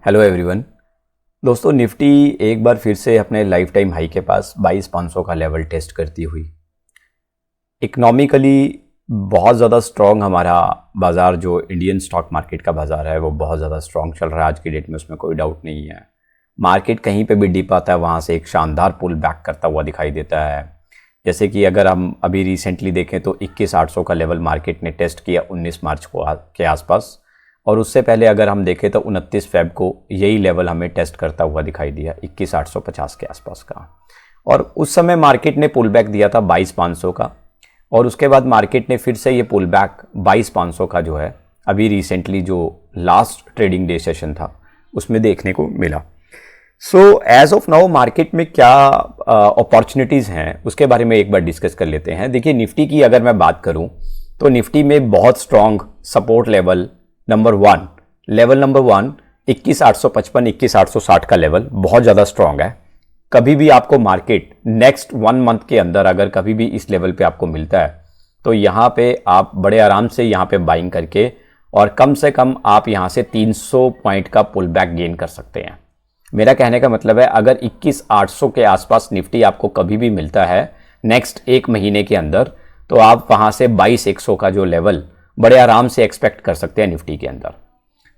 Hello everyone. दोस्तों, Nifty एक बार फिर से अपने लाइफ टाइम हाई के पास 22,500 का लेवल टेस्ट करती हुई इकोनॉमिकली बहुत ज़्यादा स्ट्रॉन्ग हमारा बाज़ार जो इंडियन स्टॉक मार्केट का बाज़ार है वो बहुत ज़्यादा स्ट्रॉन्ग चल रहा है आज की डेट में, उसमें कोई डाउट नहीं है। मार्केट कहीं पे भी डिप आता है वहाँ से एक शानदार पुल बैक करता हुआ दिखाई देता है। जैसे कि अगर हम अभी रिसेंटली देखें तो 21,800 का लेवल मार्केट ने टेस्ट किया 19 मार्च को के आसपास, और उससे पहले अगर हम देखें तो 29 फेब को यही लेवल हमें टेस्ट करता हुआ दिखाई दिया 21,850 के आसपास का। और उस समय मार्केट ने पुल बैक दिया था 22,500 का, और उसके बाद मार्केट ने फिर से ये पुल बैक 22,500 का जो है अभी रिसेंटली जो लास्ट ट्रेडिंग डे सेशन था उसमें देखने को मिला। So as of now market में क्या अपॉर्चुनिटीज़ हैं उसके बारे में एक बार डिस्कस कर लेते हैं। देखिए, निफ्टी की अगर मैं बात करूं तो निफ्टी में बहुत strong support level number one 21,855 21,860 का लेवल बहुत ज़्यादा स्ट्रॉन्ग है। कभी भी आपको मार्केट नेक्स्ट 1 मंथ के अंदर अगर कभी भी इस लेवल पे आपको मिलता है तो यहाँ पे आप बड़े आराम से यहाँ पे बाइंग करके और कम से कम आप यहाँ से 300 पॉइंट का पुल बैक गेन कर सकते हैं। मेरा कहने का मतलब है अगर 21,800 के आसपास निफ्टी आपको कभी भी मिलता है नेक्स्ट 1 महीने के अंदर तो आप वहाँ से 22,100 का जो लेवल बड़े आराम से एक्सपेक्ट कर सकते हैं निफ्टी के अंदर।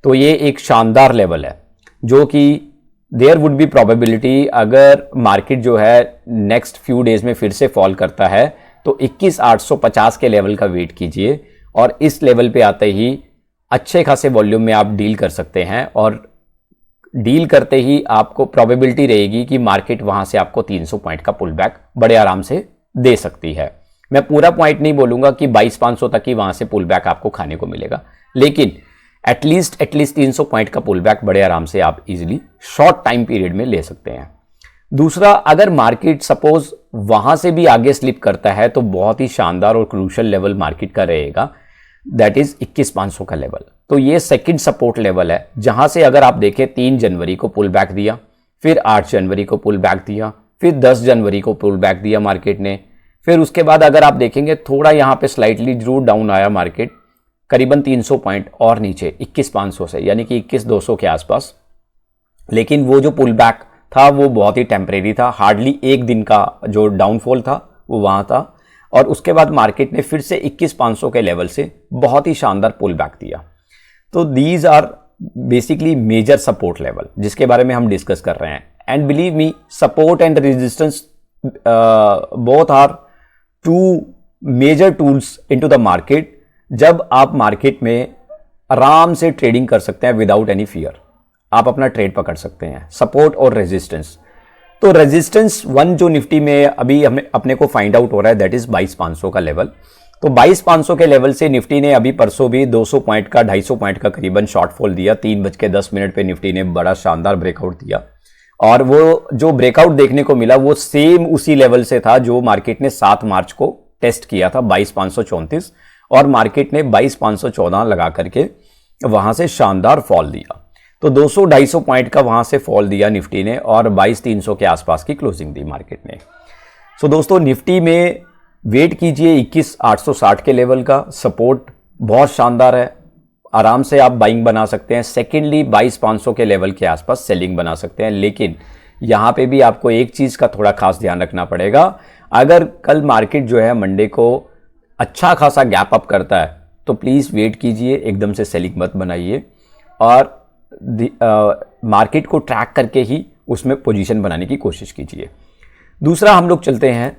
तो ये एक शानदार लेवल है जो कि देयर वुड बी प्रोबेबिलिटी अगर मार्केट जो है नेक्स्ट फ्यू डेज में फिर से फॉल करता है तो 21,850 के लेवल का वेट कीजिए और इस लेवल पे आते ही अच्छे खासे वॉल्यूम में आप डील कर सकते हैं, और डील करते ही आपको प्रोबेबिलिटी रहेगी कि मार्केट वहां से आपको 300 पॉइंट का पुल बैक बड़े आराम से दे सकती है। मैं पूरा पॉइंट नहीं बोलूंगा कि 22,500 तक ही वहां से पुल बैक आपको खाने को मिलेगा, लेकिन एटलीस्ट 300 पॉइंट का पुल बैक बड़े आराम से आप इजीली शॉर्ट टाइम पीरियड में ले सकते हैं। दूसरा, अगर मार्केट सपोज वहां से भी आगे स्लिप करता है तो बहुत ही शानदार और क्रूशियल लेवल मार्केट का रहेगा, दैट इज 21,500 का लेवल। तो ये सेकंड सपोर्ट लेवल है जहां से अगर आप देखें 3 जनवरी को पुल बैक दिया, फिर 8 जनवरी को पुल बैक दिया, फिर 10 जनवरी को पुल बैक दिया मार्केट ने, फिर उसके बाद अगर आप देखेंगे थोड़ा यहाँ पे स्लाइटली जरूर डाउन आया मार्केट करीबन 300 पॉइंट और नीचे 21,500 से, यानी कि 21,200 के आसपास। लेकिन वो जो पुल बैक था वो बहुत ही टेम्परेरी था, हार्डली 1 दिन का जो डाउनफॉल था वो वहाँ था, और उसके बाद मार्केट ने फिर से 21,500 के लेवल से बहुत ही शानदार पुल बैक दिया। तो these are basically major support level जिसके बारे में हम डिस्कस कर रहे हैं। And believe me, support and resistance both are 2 major tools into the market जब आप मार्केट में आराम से ट्रेडिंग कर सकते हैं विदाउट एनी फियर। आप अपना ट्रेड पकड़ सकते हैं, सपोर्ट और रेजिस्टेंस। तो रेजिस्टेंस 1 जो निफ्टी में अभी हमें अपने को फाइंड आउट हो रहा है दैट इज 22,500 का लेवल। तो 22,500 के लेवल से निफ्टी ने अभी परसों भी 200 पॉइंट का 250 पॉइंट का करीबन शॉर्टफॉल दिया। 3:10 पे निफ्टी ने बड़ा शानदार ब्रेकआउट दिया, और वो जो ब्रेकआउट देखने को मिला वो सेम उसी लेवल से था जो मार्केट ने 7 मार्च को टेस्ट किया था 22,534, और मार्केट ने 22,514 लगा करके वहां से शानदार फॉल दिया। तो 200-250 पॉइंट का वहां से फॉल दिया निफ्टी ने और 22,300 के आसपास की क्लोजिंग दी मार्केट ने। सो दोस्तों, निफ्टी में वेट कीजिए 21,860 के लेवल का, सपोर्ट बहुत शानदार है, आराम से आप बाइंग बना सकते हैं। सेकेंडली 22,500 के लेवल के आसपास सेलिंग बना सकते हैं, लेकिन यहाँ पे भी आपको एक चीज़ का थोड़ा खास ध्यान रखना पड़ेगा। अगर कल मार्केट जो है मंडे को अच्छा खासा गैप अप करता है तो प्लीज़ वेट कीजिए, एकदम से सेलिंग मत बनाइए, और मार्केट को ट्रैक करके ही उसमें पोजीशन बनाने की कोशिश कीजिए। दूसरा, हम लोग चलते हैं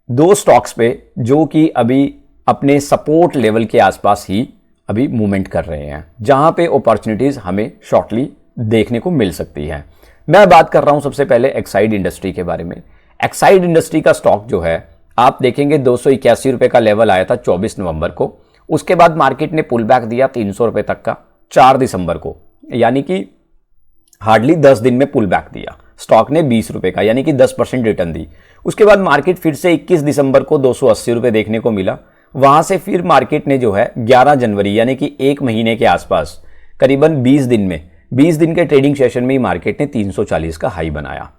2 स्टॉक्स पे जो कि अभी अपने सपोर्ट लेवल के आसपास ही अभी मूवमेंट कर रहे हैं, जहां पे अपॉर्चुनिटीज हमें शॉर्टली देखने को मिल सकती है। मैं बात कर रहा हूं सबसे पहले एक्साइड इंडस्ट्री के बारे में। एक्साइड इंडस्ट्री का स्टॉक जो है आप देखेंगे 281 रुपए का लेवल आया था 24 नवंबर को, उसके बाद मार्केट ने पुल बैक दिया 300 रुपए तक का 4 दिसंबर को, यानी कि हार्डली 10 दिन में पुल बैक दिया। स्टॉक ने 20 रुपए का यानी कि 10% रिटर्न दी। उसके बाद मार्केट फिर से 21 दिसंबर को 280 रुपए देखने को मिला। वहां से फिर मार्केट ने जो है 11 जनवरी यानी कि 1 महीने के आसपास करीबन 20 दिन के ट्रेडिंग सेशन में ही मार्केट ने 340 का हाई बनाया।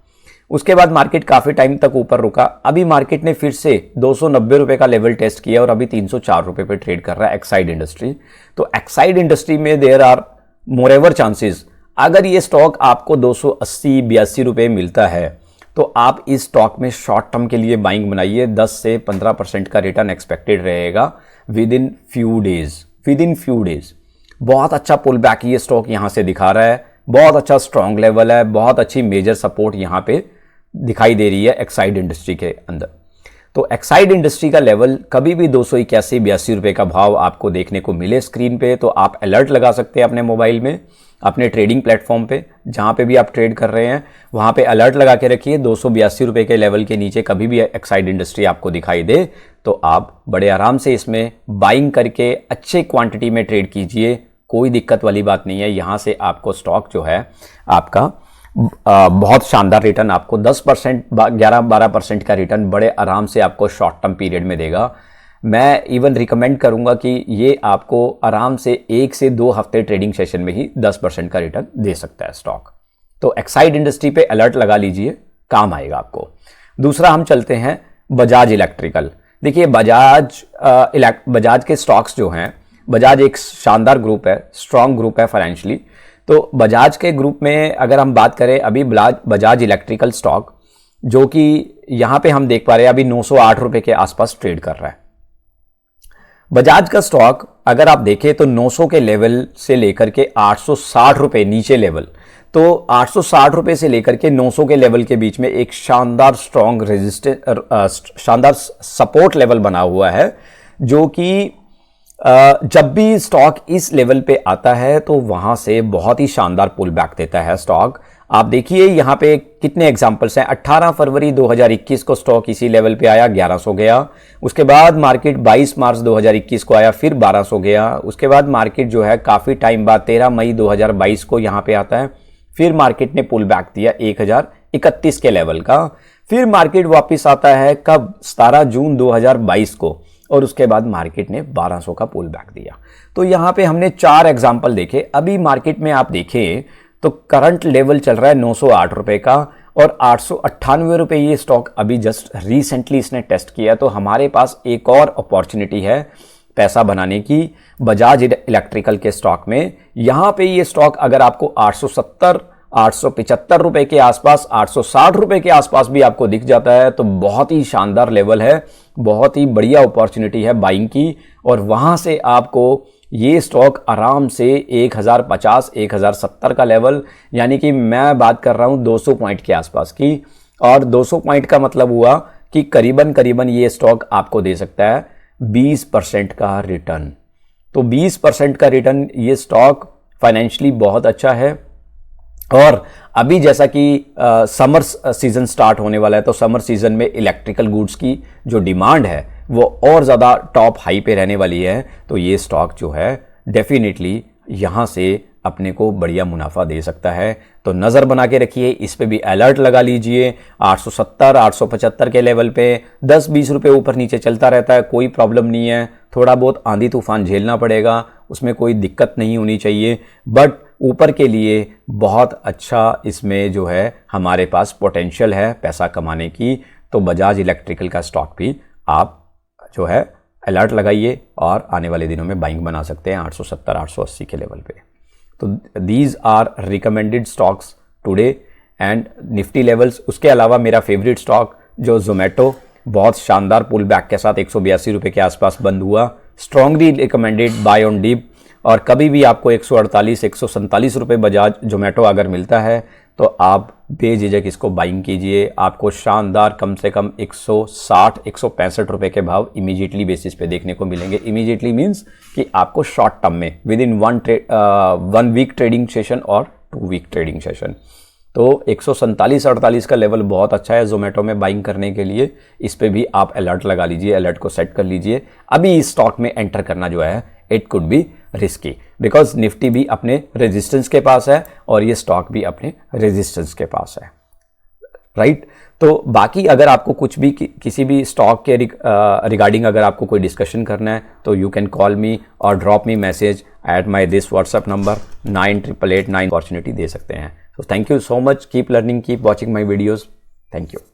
उसके बाद मार्केट काफी टाइम तक ऊपर रुका। अभी मार्केट ने फिर से 290 रुपए का लेवल टेस्ट किया और अभी 304 रुपए पे ट्रेड कर रहा है एक्साइड इंडस्ट्री। तो एक्साइड इंडस्ट्री में देयर आर मोरेवर चांसेस अगर ये स्टॉक आपको 280-82 रुपये मिलता है तो आप इस स्टॉक में शॉर्ट टर्म के लिए बाइंग बनाइए। 10 से 15% का रिटर्न एक्सपेक्टेड रहेगा विद इन फ्यू डेज। बहुत अच्छा पुल बैक ये स्टॉक यहाँ से दिखा रहा है, बहुत अच्छा स्ट्रॉन्ग लेवल है, बहुत अच्छी मेजर सपोर्ट यहाँ पे दिखाई दे रही है एक्साइड इंडस्ट्री के अंदर। तो एक्साइड इंडस्ट्री का लेवल कभी भी 281-82 रुपये का भाव आपको देखने को मिले स्क्रीन पे तो आप अलर्ट लगा सकते हैं अपने मोबाइल में, अपने ट्रेडिंग प्लेटफॉर्म पे, जहाँ पे भी आप ट्रेड कर रहे हैं वहाँ पे अलर्ट लगा के रखिए। 282 रुपये के लेवल के नीचे कभी भी एक्साइड इंडस्ट्री आपको दिखाई दे तो आप बड़े आराम से इसमें बाइंग करके अच्छे क्वांटिटी में ट्रेड कीजिए, कोई दिक्कत वाली बात नहीं है। यहाँ से आपको स्टॉक जो है आपका बहुत शानदार रिटर्न आपको 10%, 11-12% का रिटर्न बड़े आराम से आपको शॉर्ट टर्म पीरियड में देगा। मैं इवन रिकमेंड करूंगा कि ये आपको आराम से 1 से 2 हफ्ते ट्रेडिंग सेशन में ही 10% का रिटर्न दे सकता है स्टॉक। तो एक्साइड इंडस्ट्री पे अलर्ट लगा लीजिए, काम आएगा आपको। दूसरा हम चलते हैं बजाज इलेक्ट्रिकल। देखिए बजाज के स्टॉक्स जो हैं, बजाज एक शानदार ग्रुप है, स्ट्रॉन्ग ग्रुप है फाइनेंशियली। तो बजाज के ग्रुप में अगर हम बात करें अभी बजाज इलेक्ट्रिकल स्टॉक जो कि यहाँ पे हम देख पा रहे हैं अभी 908 रुपये के आसपास ट्रेड कर रहा है। बजाज का स्टॉक अगर आप देखें तो 900 के लेवल से लेकर के 860 रुपये नीचे लेवल, तो 860 रुपये से लेकर के 900 के लेवल के बीच में एक शानदार स्ट्रॉन्ग शानदार सपोर्ट लेवल बना हुआ है, जो कि जब भी स्टॉक इस लेवल पे आता है तो वहां से बहुत ही शानदार पुल बैक देता है स्टॉक। आप देखिए यहाँ पे कितने एग्जांपल्स हैं। 18 फरवरी 2021 को स्टॉक इसी लेवल पे आया, 1100 गया। उसके बाद मार्केट 22 मार्च 2021 को आया, फिर 1200 गया। उसके बाद मार्केट जो है काफ़ी टाइम बाद 13 मई 2022 को यहाँ पे आता है, फिर मार्केट ने पुल बैक दिया 1031 के लेवल का। फिर मार्केट वापस आता है कब, 17 जून 2022 को, और उसके बाद मार्केट ने 1200 का पुल बैक दिया। तो यहाँ पे हमने 4 एग्जाम्पल देखे। अभी मार्केट में आप देखें तो करंट लेवल चल रहा है 908 रुपये का, और 898 रुपये ये स्टॉक अभी जस्ट रिसेंटली इसने टेस्ट किया। तो हमारे पास एक और अपॉर्चुनिटी है पैसा बनाने की बजाज इलेक्ट्रिकल के स्टॉक में। यहाँ पे ये स्टॉक अगर आपको 875 रुपए के आसपास, 860 रुपए के आसपास भी आपको दिख जाता है तो बहुत ही शानदार लेवल है, बहुत ही बढ़िया अपॉर्चुनिटी है बाइंग की। और वहां से आपको ये स्टॉक आराम से 1050, 1070 का लेवल, यानी कि मैं बात कर रहा हूं 200 पॉइंट के आसपास की, और 200 पॉइंट का मतलब हुआ कि करीबन ये स्टॉक आपको दे सकता है 20% का रिटर्न। तो 20% का रिटर्न ये स्टॉक फाइनेंशियली बहुत अच्छा है। और अभी जैसा कि समर सीजन स्टार्ट होने वाला है तो समर सीजन में इलेक्ट्रिकल गुड्स की जो डिमांड है वो और ज़्यादा टॉप हाई पे रहने वाली है। तो ये स्टॉक जो है डेफिनेटली यहाँ से अपने को बढ़िया मुनाफा दे सकता है। तो नज़र बना के रखिए, इस पे भी अलर्ट लगा लीजिए। 870, 875 के लेवल पे 10-20 रुपये ऊपर नीचे चलता रहता है, कोई प्रॉब्लम नहीं है। थोड़ा बहुत आंधी तूफान झेलना पड़ेगा, उसमें कोई दिक्कत नहीं होनी चाहिए, बट ऊपर के लिए बहुत अच्छा इसमें जो है हमारे पास पोटेंशियल है पैसा कमाने की। तो बजाज इलेक्ट्रिकल का स्टॉक भी आप जो है अलर्ट लगाइए और आने वाले दिनों में बाइंग बना सकते हैं 870, 880 के लेवल पे। तो these are recommended stocks today and Nifty levels. उसके अलावा मेरा फेवरेट स्टॉक जो जोमेटो, बहुत शानदार पुल बैक के साथ 182 रुपये के आसपास बंद हुआ, strongly recommended buy on dip. और कभी भी आपको 148, 147 रुपये बजाज जोमेटो अगर मिलता है तो आप बेझिझक इसको बाइंग कीजिए। आपको शानदार कम से कम 160, 165 रुपये के भाव इमीडिएटली बेसिस पे देखने को मिलेंगे। इमीडिएटली मीन्स कि आपको शॉर्ट टर्म में within 1 week trading session और 2 वीक ट्रेडिंग सेशन। तो 147-48 का लेवल बहुत अच्छा है जोमेटो में बाइंग करने के लिए। इस पे भी आप अलर्ट लगा लीजिए, अलर्ट को सेट कर लीजिए। अभी इस स्टॉक में एंटर करना जो है it could be risky, because Nifty भी अपने रेजिस्टेंस के पास है और ये स्टॉक भी अपने रेजिस्टेंस के पास है, राइट। तो बाकी अगर आपको कुछ भी किसी भी स्टॉक के रिगार्डिंग अगर आपको कोई डिस्कशन करना है तो यू कैन कॉल मी और drop me message at my this WhatsApp number 988889 opportunity दे सकते हैं। So thank you so much. Keep learning, keep watching my videos. Thank you.